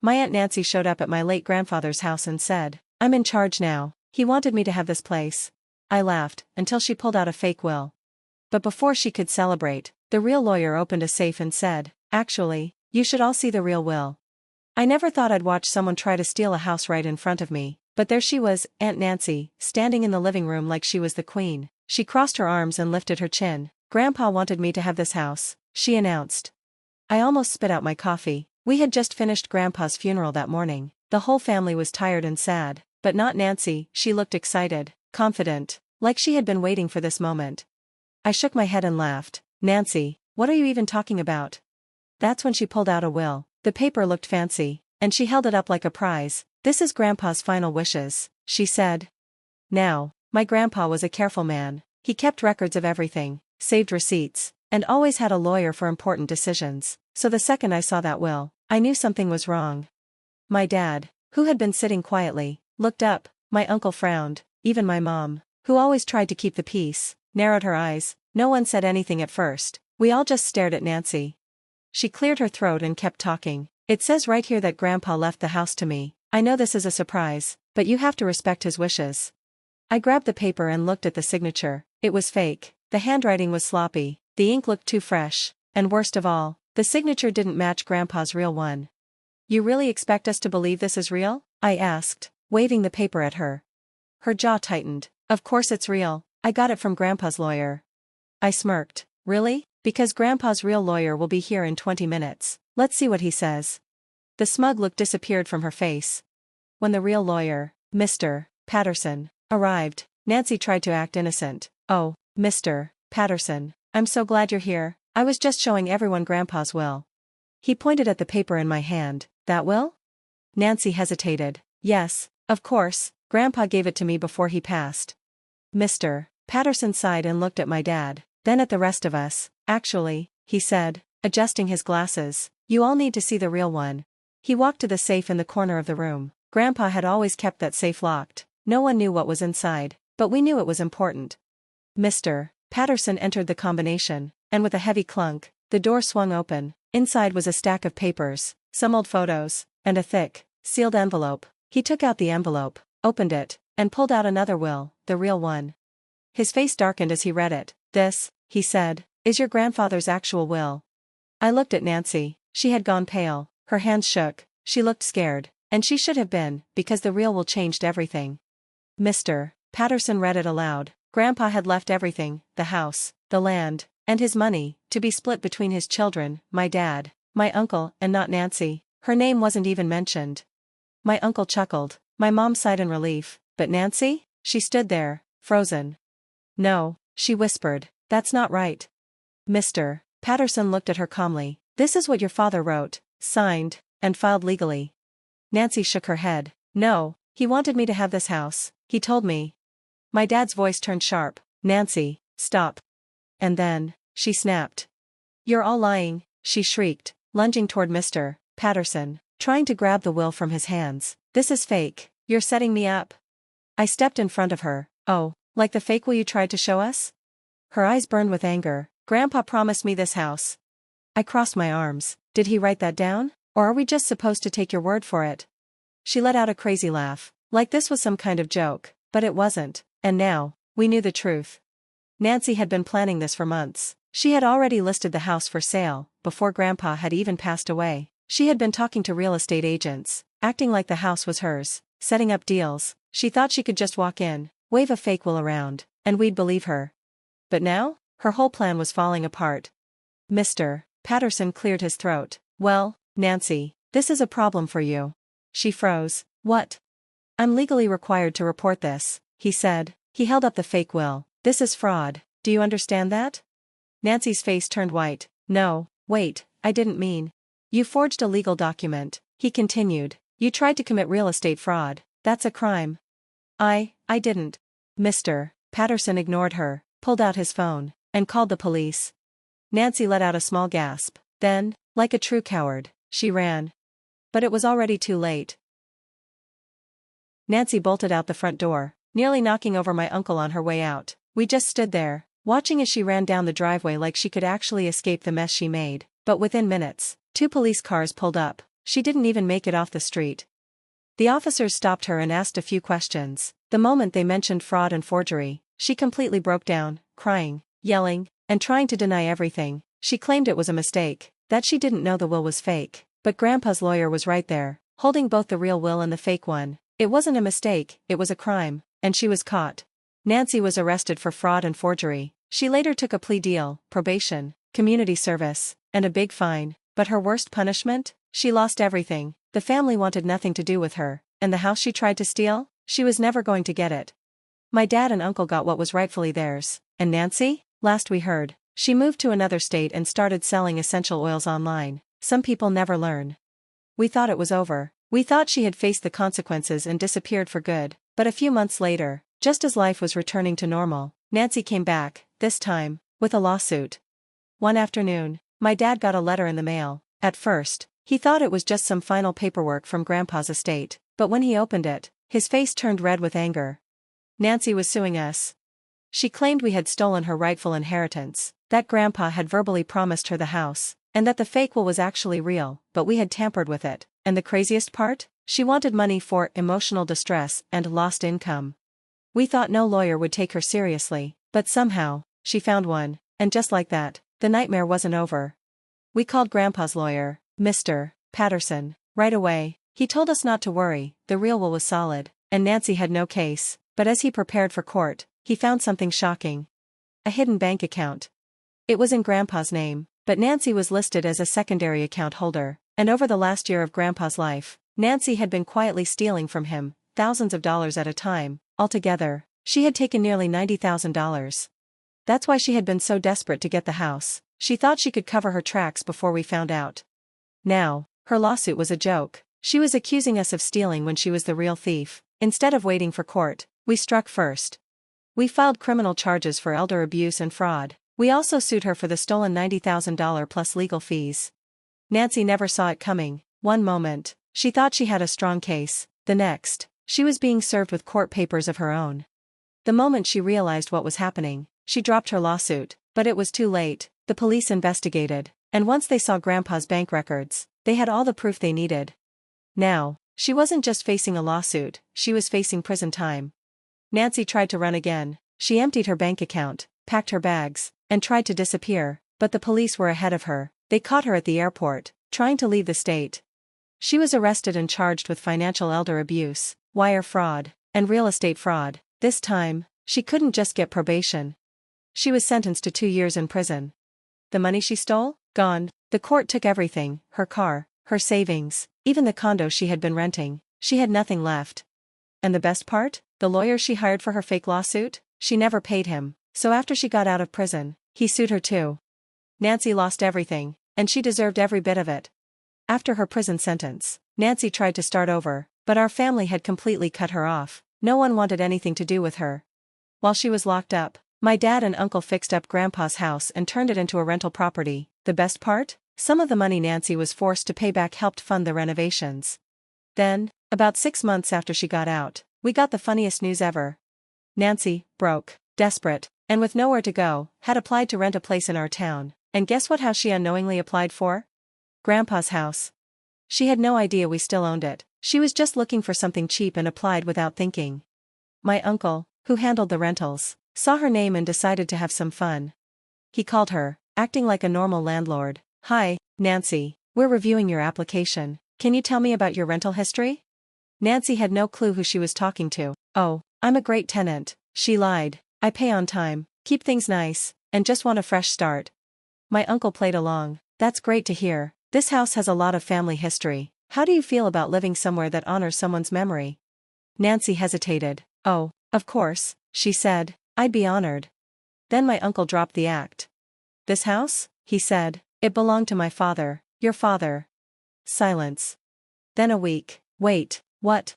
My Aunt Nancy showed up at my late grandfather's house and said, "I'm in charge now. He wanted me to have this place." I laughed, until she pulled out a fake will. But before she could celebrate, the real lawyer opened a safe and said, "Actually, you should all see the real will." I never thought I'd watch someone try to steal a house right in front of me, but there she was, Aunt Nancy, standing in the living room like she was the queen. She crossed her arms and lifted her chin. "Grandpa wanted me to have this house," she announced. I almost spit out my coffee. We had just finished Grandpa's funeral that morning. The whole family was tired and sad, but not Nancy. She looked excited, confident, like she had been waiting for this moment. I shook my head and laughed. "Nancy, what are you even talking about?" That's when she pulled out a will. The paper looked fancy, and she held it up like a prize. "This is Grandpa's final wishes," she said. Now, my grandpa was a careful man. He kept records of everything, saved receipts, and always had a lawyer for important decisions. So the second I saw that will, I knew something was wrong. My dad, who had been sitting quietly, looked up. My uncle frowned. Even my mom, who always tried to keep the peace, narrowed her eyes. No one said anything at first. We all just stared at Nancy. She cleared her throat and kept talking. "It says right here that Grandpa left the house to me. I know this is a surprise, but you have to respect his wishes." I grabbed the paper and looked at the signature. It was fake. The handwriting was sloppy. The ink looked too fresh. And worst of all, the signature didn't match Grandpa's real one. "You really expect us to believe this is real?" I asked, waving the paper at her. Her jaw tightened. "Of course it's real. I got it from Grandpa's lawyer." I smirked. "Really? Because Grandpa's real lawyer will be here in 20 minutes. Let's see what he says." The smug look disappeared from her face. When the real lawyer, Mr. Patterson, arrived, Nancy tried to act innocent. "Oh, Mr. Patterson, I'm so glad you're here. I was just showing everyone Grandpa's will." He pointed at the paper in my hand. "That will?" Nancy hesitated. "Yes, of course, Grandpa gave it to me before he passed." Mr. Patterson sighed and looked at my dad, then at the rest of us. "Actually," he said, adjusting his glasses, "you all need to see the real one." He walked to the safe in the corner of the room. Grandpa had always kept that safe locked. No one knew what was inside, but we knew it was important. Mr. Patterson entered the combination, and with a heavy clunk, the door swung open. Inside was a stack of papers, some old photos, and a thick, sealed envelope. He took out the envelope, opened it, and pulled out another will, the real one. His face darkened as he read it. "This," he said, "is your grandfather's actual will." I looked at Nancy. She had gone pale, her hands shook, she looked scared, and she should have been, because the real will changed everything. Mr. Patterson read it aloud. Grandpa had left everything, the house, the land, and his money, to be split between his children, my dad, my uncle, and not Nancy. Her name wasn't even mentioned. My uncle chuckled. My mom sighed in relief. "But Nancy?" She stood there, frozen. "No," she whispered, "that's not right." Mr. Patterson looked at her calmly. "This is what your father wrote, signed, and filed legally." Nancy shook her head. "No, he wanted me to have this house. He told me." My dad's voice turned sharp. "Nancy, stop." And then, she snapped. "You're all lying," she shrieked, lunging toward Mr. Patterson, trying to grab the will from his hands. "This is fake. You're setting me up." I stepped in front of her. "Oh, like the fake will you tried to show us?" Her eyes burned with anger. "Grandpa promised me this house." I crossed my arms. "Did he write that down? Or are we just supposed to take your word for it?" She let out a crazy laugh, like this was some kind of joke, but it wasn't. And now, we knew the truth. Nancy had been planning this for months. She had already listed the house for sale, before Grandpa had even passed away. She had been talking to real estate agents, acting like the house was hers, setting up deals. She thought she could just walk in, wave a fake will around, and we'd believe her. But now, her whole plan was falling apart. Mr. Patterson cleared his throat. "Well, Nancy, this is a problem for you." She froze. "What?" "I'm legally required to report this," he said. He held up the fake will. "This is fraud. Do you understand that?" Nancy's face turned white. "No, wait, I didn't mean." "You forged a legal document," he continued. "You tried to commit real estate fraud. That's a crime." I didn't." Mr. Patterson ignored her, pulled out his phone, and called the police. Nancy let out a small gasp. Then, like a true coward, she ran. But it was already too late. Nancy bolted out the front door, nearly knocking over my uncle on her way out. We just stood there, watching as she ran down the driveway like she could actually escape the mess she made. But within minutes, 2 police cars pulled up. she didn't even make it off the street. The officers stopped her and asked a few questions. The moment they mentioned fraud and forgery, she completely broke down, crying, yelling, and trying to deny everything. She claimed it was a mistake, that she didn't know the will was fake. But Grandpa's lawyer was right there, holding both the real will and the fake one. It wasn't a mistake, it was a crime, and she was caught. Nancy was arrested for fraud and forgery. She later took a plea deal, probation, community service, and a big fine. But her worst punishment? She lost everything. The family wanted nothing to do with her, and the house she tried to steal? She was never going to get it. My dad and uncle got what was rightfully theirs. And Nancy? Last we heard, she moved to another state and started selling essential oils online. Some people never learn. We thought it was over. We thought she had faced the consequences and disappeared for good. But a few months later, just as life was returning to normal, Nancy came back, this time, with a lawsuit. One afternoon, my dad got a letter in the mail. At first, he thought it was just some final paperwork from Grandpa's estate, but when he opened it, his face turned red with anger. Nancy was suing us. She claimed we had stolen her rightful inheritance, that Grandpa had verbally promised her the house, and that the fake will was actually real, but we had tampered with it. And the craziest part? She wanted money for emotional distress and lost income. We thought no lawyer would take her seriously, but somehow, she found one, and just like that, the nightmare wasn't over. We called Grandpa's lawyer, Mr. Patterson, right away. He told us not to worry, the real will was solid, and Nancy had no case. But as he prepared for court, he found something shocking. A hidden bank account. It was in Grandpa's name, but Nancy was listed as a secondary account holder, and over the last year of Grandpa's life, Nancy had been quietly stealing from him, thousands of dollars at a time. Altogether, she had taken nearly $90,000. That's why she had been so desperate to get the house. She thought she could cover her tracks before we found out. Now, her lawsuit was a joke. She was accusing us of stealing when she was the real thief. Instead of waiting for court, we struck first. We filed criminal charges for elder abuse and fraud. We also sued her for the stolen $90,000 plus legal fees. Nancy never saw it coming. One moment, she thought she had a strong case. The next, she was being served with court papers of her own. The moment she realized what was happening, she dropped her lawsuit, but it was too late. The police investigated, and once they saw Grandpa's bank records, they had all the proof they needed. Now, she wasn't just facing a lawsuit, she was facing prison time. Nancy tried to run again. She emptied her bank account, packed her bags, and tried to disappear, but the police were ahead of her. They caught her at the airport, trying to leave the state. She was arrested and charged with financial elder abuse, wire fraud, and real estate fraud. This time, she couldn't just get probation. She was sentenced to 2 years in prison. The money she stole? Gone. The court took everything, her car, her savings, even the condo she had been renting. She had nothing left. And the best part? The lawyer she hired for her fake lawsuit? She never paid him, so after she got out of prison, he sued her too. Nancy lost everything, and she deserved every bit of it. After her prison sentence, Nancy tried to start over, but our family had completely cut her off. No one wanted anything to do with her. While she was locked up, my dad and uncle fixed up Grandpa's house and turned it into a rental property. The best part? Some of the money Nancy was forced to pay back helped fund the renovations. Then, about 6 months after she got out, we got the funniest news ever. Nancy, broke, desperate, and with nowhere to go, had applied to rent a place in our town, and guess what house she unknowingly applied for? Grandpa's house. She had no idea we still owned it. She was just looking for something cheap and applied without thinking. My uncle, who handled the rentals, saw her name and decided to have some fun. He called her, acting like a normal landlord. "Hi, Nancy, we're reviewing your application. Can you tell me about your rental history?" Nancy had no clue who she was talking to. "Oh, I'm a great tenant," she lied. "I pay on time, keep things nice, and just want a fresh start." My uncle played along. "That's great to hear. This house has a lot of family history. How do you feel about living somewhere that honors someone's memory?" Nancy hesitated. "Oh, of course," she said. "I'd be honored." Then my uncle dropped the act. "This house?" he said. "It belonged to my father." "Your father?" Silence. Then a week. "Wait, what?"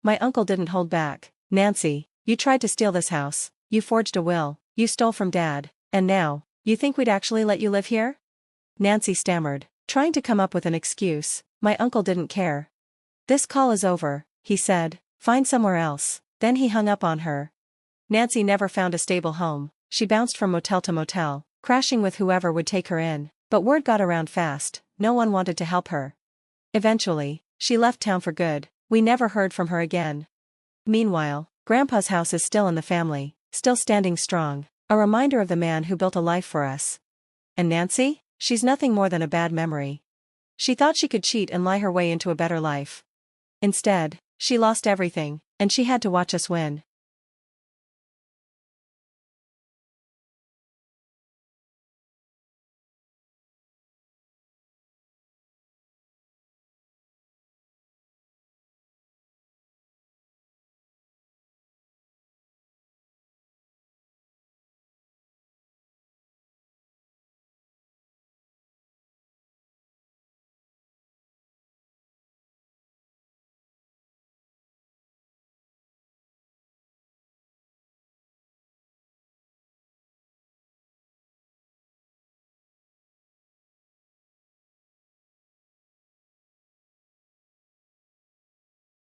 My uncle didn't hold back. "Nancy, you tried to steal this house, you forged a will, you stole from Dad, and now, you think we'd actually let you live here?" Nancy stammered, trying to come up with an excuse. My uncle didn't care. "This call is over," he said. "Find somewhere else." Then he hung up on her. Nancy never found a stable home. She bounced from motel to motel, crashing with whoever would take her in. But word got around fast, no one wanted to help her. Eventually, she left town for good. We never heard from her again. Meanwhile, Grandpa's house is still in the family, still standing strong, a reminder of the man who built a life for us. And Nancy? She's nothing more than a bad memory. She thought she could cheat and lie her way into a better life. Instead, she lost everything, and she had to watch us win.